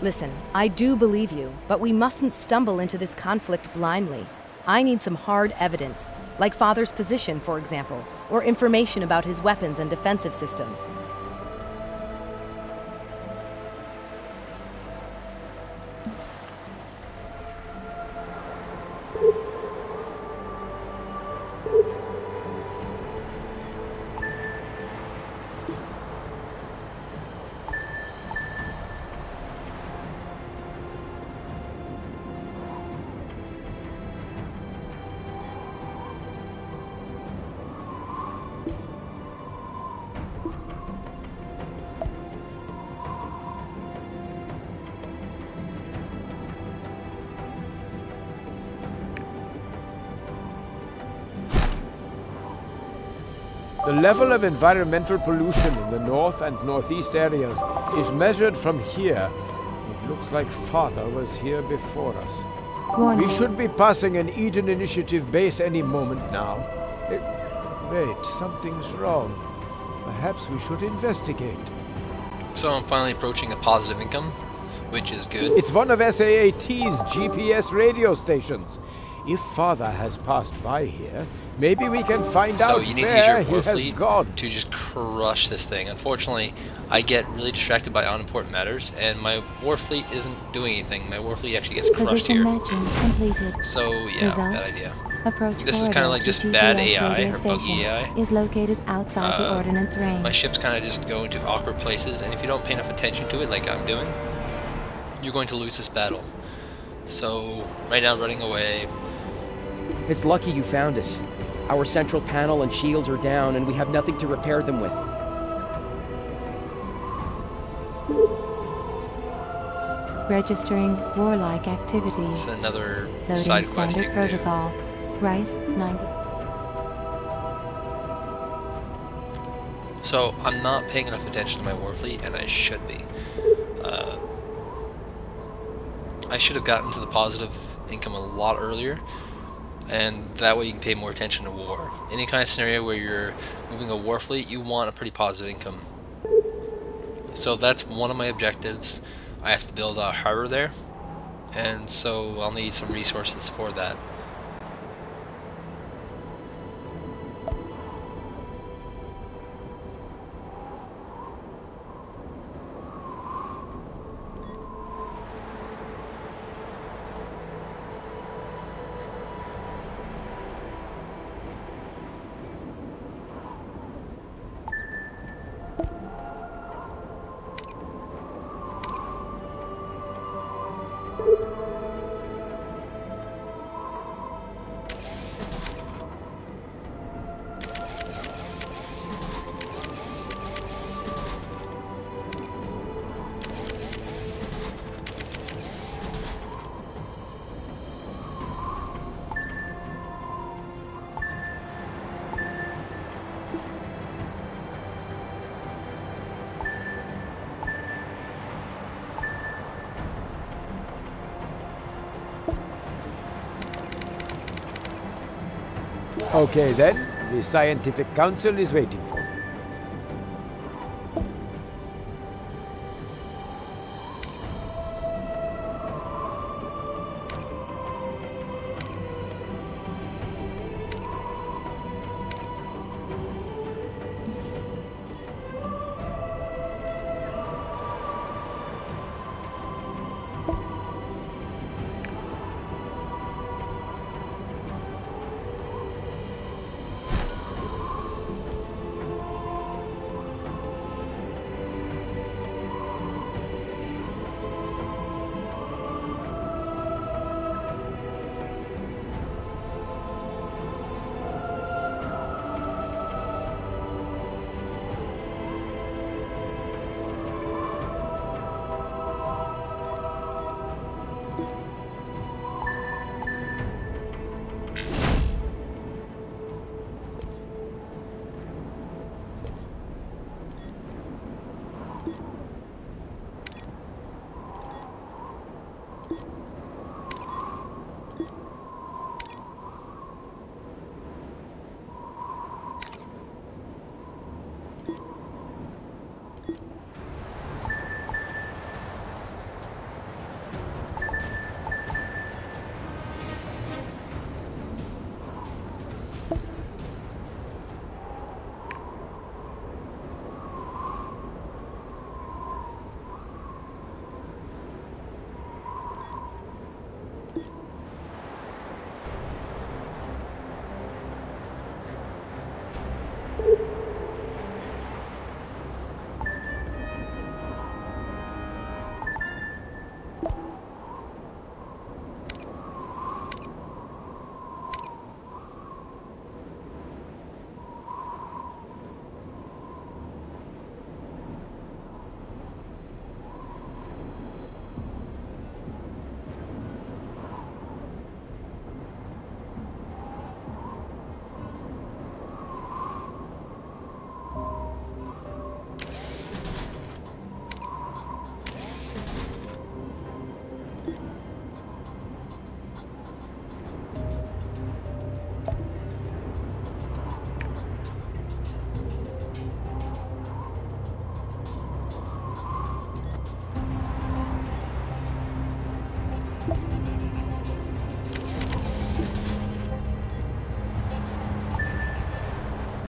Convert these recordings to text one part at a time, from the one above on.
Listen, I do believe you, but we mustn't stumble into this conflict blindly. I need some hard evidence, like Father's position, for example, or information about his weapons and defensive systems. The level of environmental pollution in the north and northeast areas is measured from here. It looks like Father was here before us. Warning. We should be passing an Eden Initiative base any moment now. Wait, something's wrong. Perhaps we should investigate. So I'm finally approaching a positive income, which is good. It's one of S.A.T.H.E.R.'s GPS radio stations. If Father has passed by here, maybe we can find out So you need to use where your he war has fleet gone. to just crush this thing. Unfortunately, I get really distracted by unimportant matters, and my war fleet isn't doing anything. My war fleet actually gets crushed Position here. matching completed. So yeah, Result. bad idea. Approach This is kind of like just bad AI or buggy AI. Is located outside the ordnance range. My ships kind of just go into awkward places, and if you don't pay enough attention to it, like I'm doing, you're going to lose this battle. So right now, running away. It's lucky you found us. Our central panel and shields are down, and we have nothing to repair them with. Registering warlike activities. It's another Loading side quest you standard can do. protocol. Rice 90. So I'm not paying enough attention to my war fleet, and I should be. I should have gotten to the positive income a lot earlier, and that way you can pay more attention to war. Any kind of scenario where you're moving a war fleet, you want a pretty positive income. So that's one of my objectives. I have to build a harbor there, and so I'll need some resources for that. Okay then, the Scientific Council is waiting for me.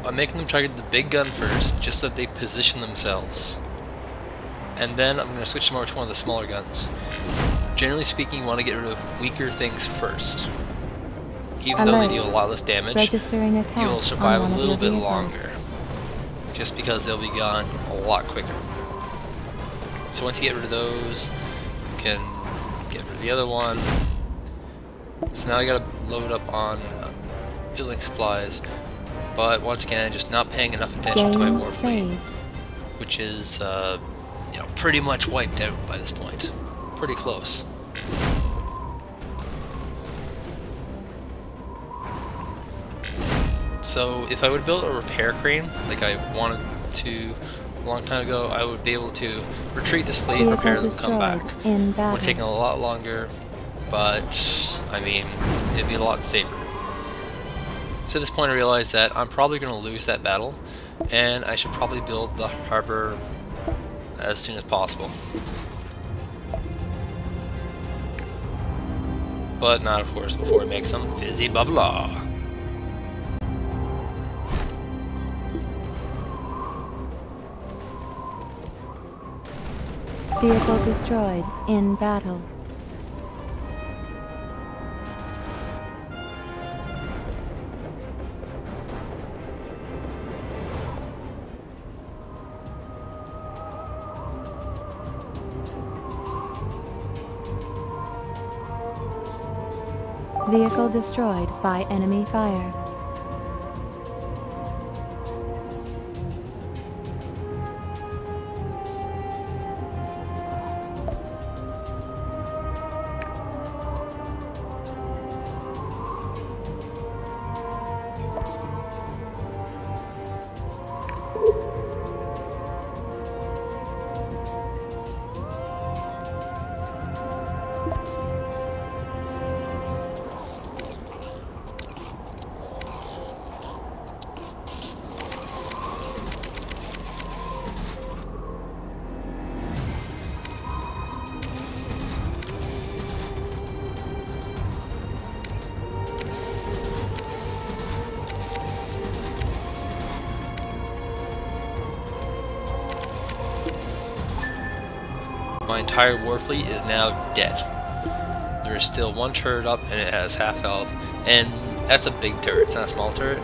I'm making them target the big gun first, just so that they position themselves. And then I'm going to switch them over to one of the smaller guns. Generally speaking, you want to get rid of weaker things first. Even though they deal a lot less damage, Registering attack you'll survive on a one of little your bit vehicles. longer. Just because they'll be gone a lot quicker. So once you get rid of those, you can get rid of the other one. So now I gotta load up on building supplies. But once again, just not paying enough attention to my Game war fleet, saved. which is you know, pretty much wiped out by this point. Pretty close. So if I would build a repair crane, like I wanted to a long time ago, I would be able to retreat this fleet, Vehicle repair them, come back. destroyed in It battle. would take a lot longer, but I mean, it'd be a lot safer. So at this point I realized that I'm probably going to lose that battle, and I should probably build the harbor as soon as possible. But not, of course, before we make some fizzy bubble. Vehicle destroyed in battle. Vehicle destroyed by enemy fire. My entire war fleet is now dead. There is still one turret up and it has half health, and that's a big turret, it's not a small turret.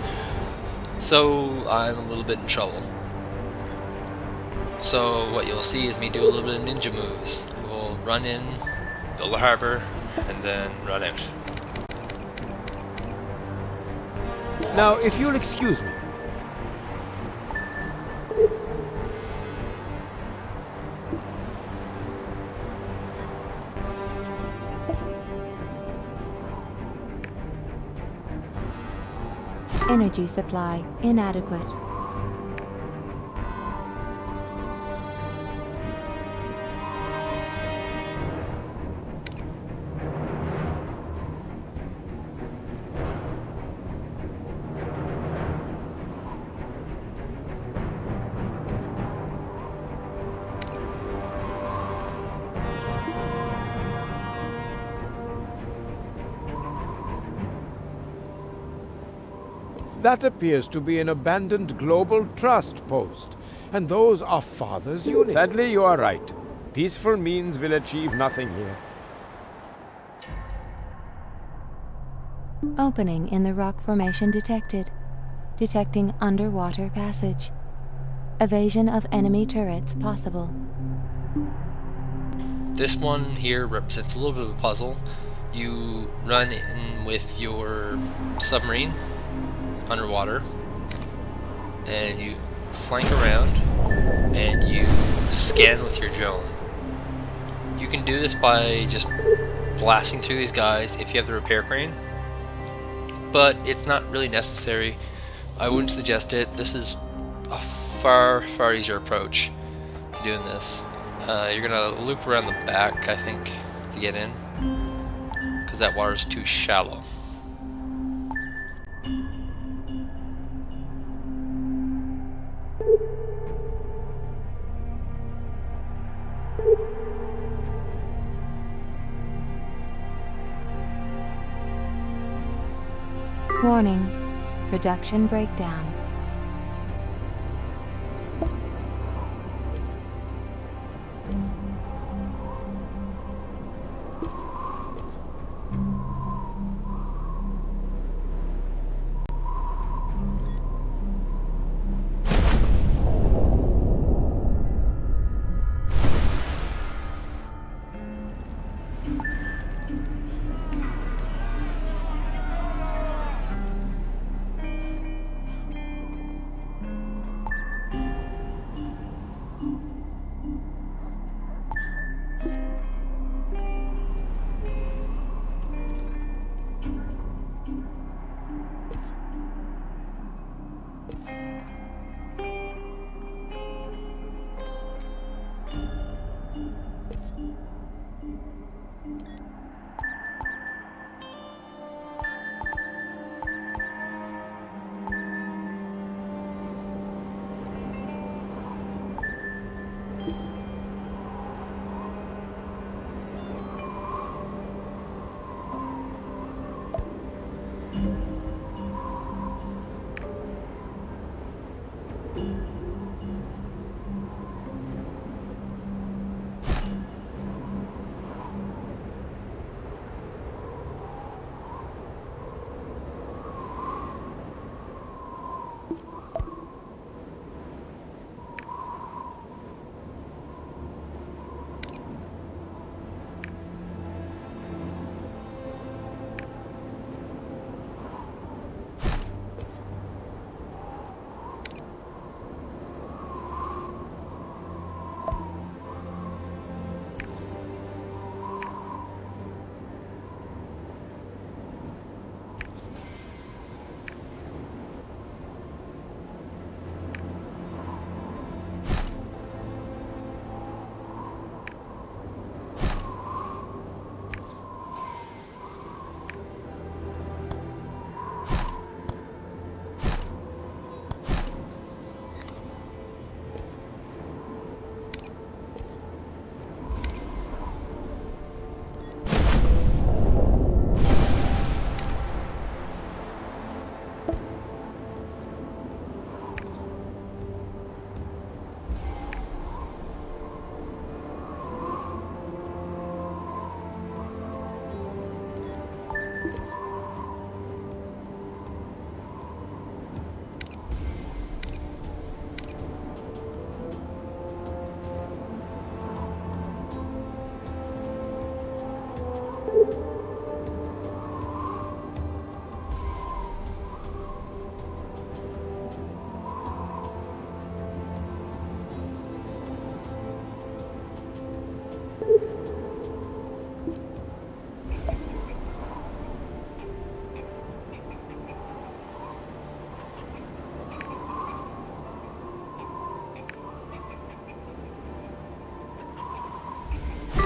So I'm a little bit in trouble. So what you'll see is me do a little bit of ninja moves. I will run in, build a harbor, and then run out. Now, if you'll excuse me. Energy supply inadequate. That appears to be an abandoned global trust post, and those are Father's units. Sadly, you are right. Peaceful means will achieve nothing here. Opening in the rock formation detected. Detecting underwater passage. Evasion of enemy turrets possible. This one here represents a little bit of a puzzle. You run in with your submarine underwater, and you flank around, and you scan with your drone. You can do this by just blasting through these guys if you have the repair crane, but it's not really necessary. I wouldn't suggest it. This is a far easier approach to doing this. You're gonna loop around the back, I think, to get in, because that water is too shallow. Warning. Production breakdown.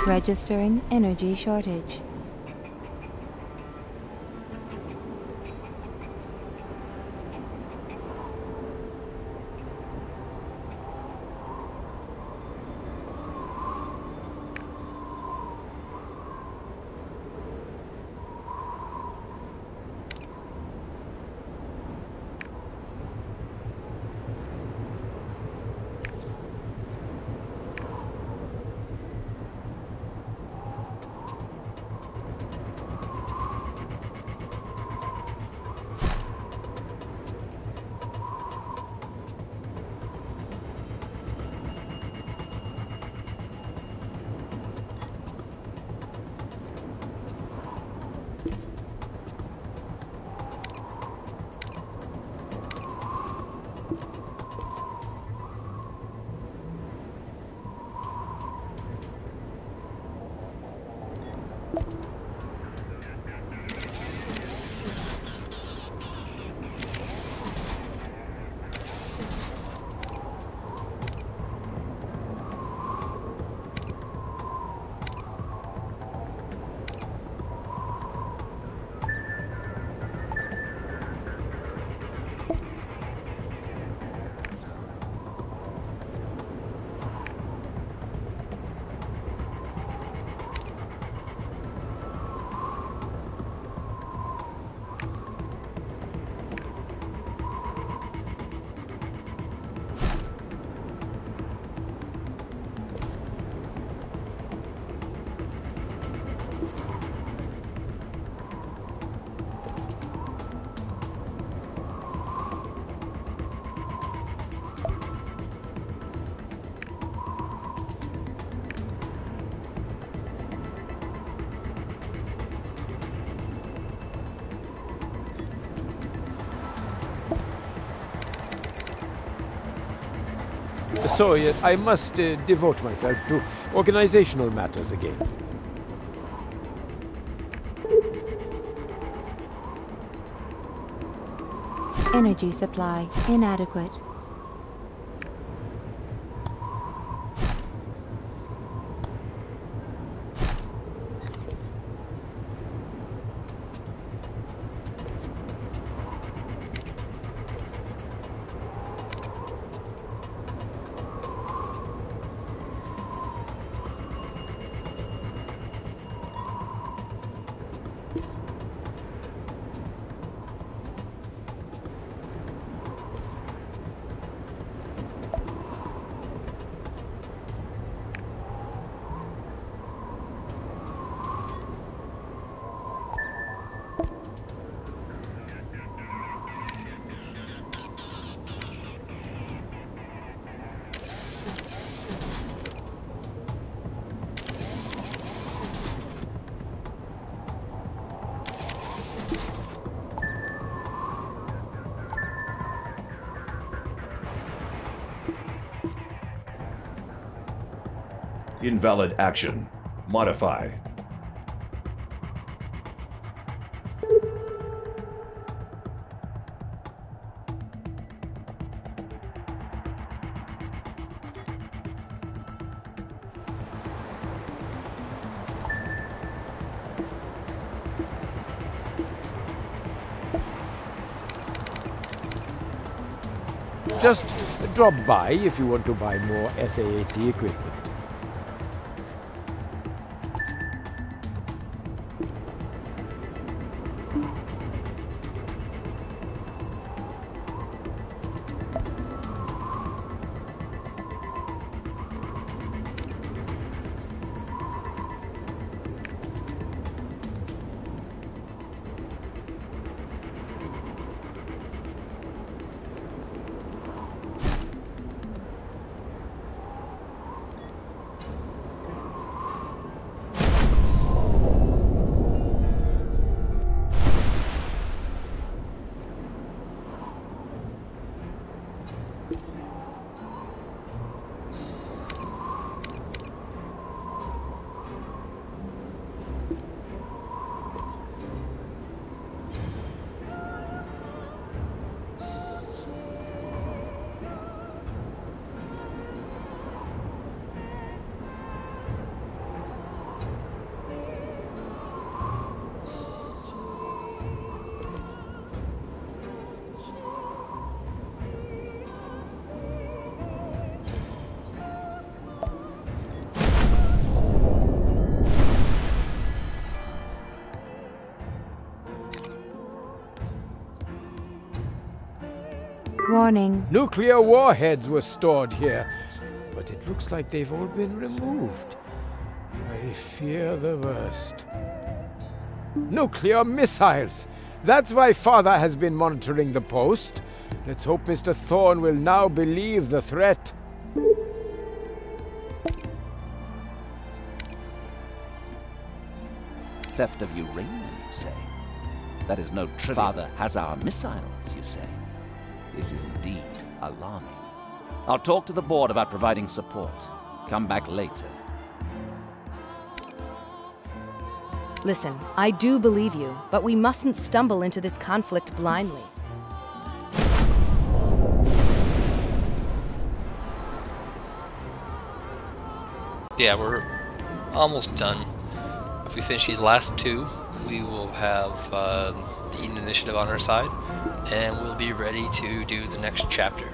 Registering energy shortage. so I must devote myself to organizational matters again. Energy supply inadequate. Invalid action. Modify. Just drop by if you want to buy more S.A.T.H.E.R equipment. Warning. Nuclear warheads were stored here, but it looks like they've all been removed. I fear the worst. Nuclear missiles! That's why Father has been monitoring the post. Let's hope Mr. Thorne will now believe the threat. Theft of uranium, you say? That is no trivial. Father has our missiles, you say? This is indeed alarming. I'll talk to the board about providing support. Come back later. Listen, I do believe you, but we mustn't stumble into this conflict blindly. Yeah, we're almost done. If we finish these last two, we will have the Eden Initiative on our side, and we'll be ready to do the next chapter.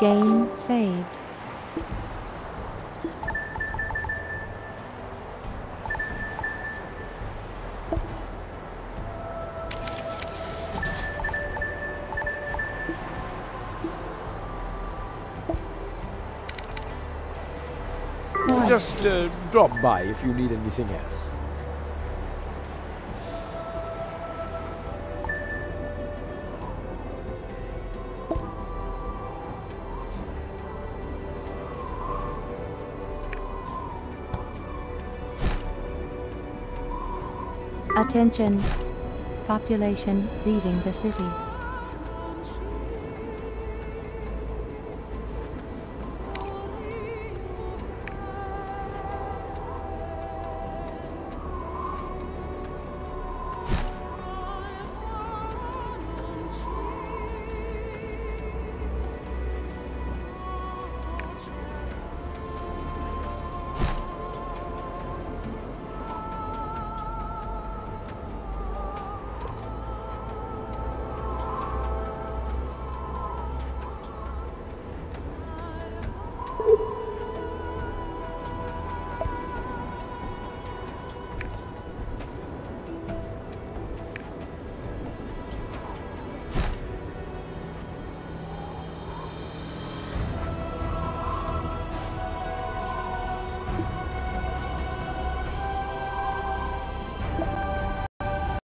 Game saved. Just drop by if you need anything else. Attention. Population leaving the city.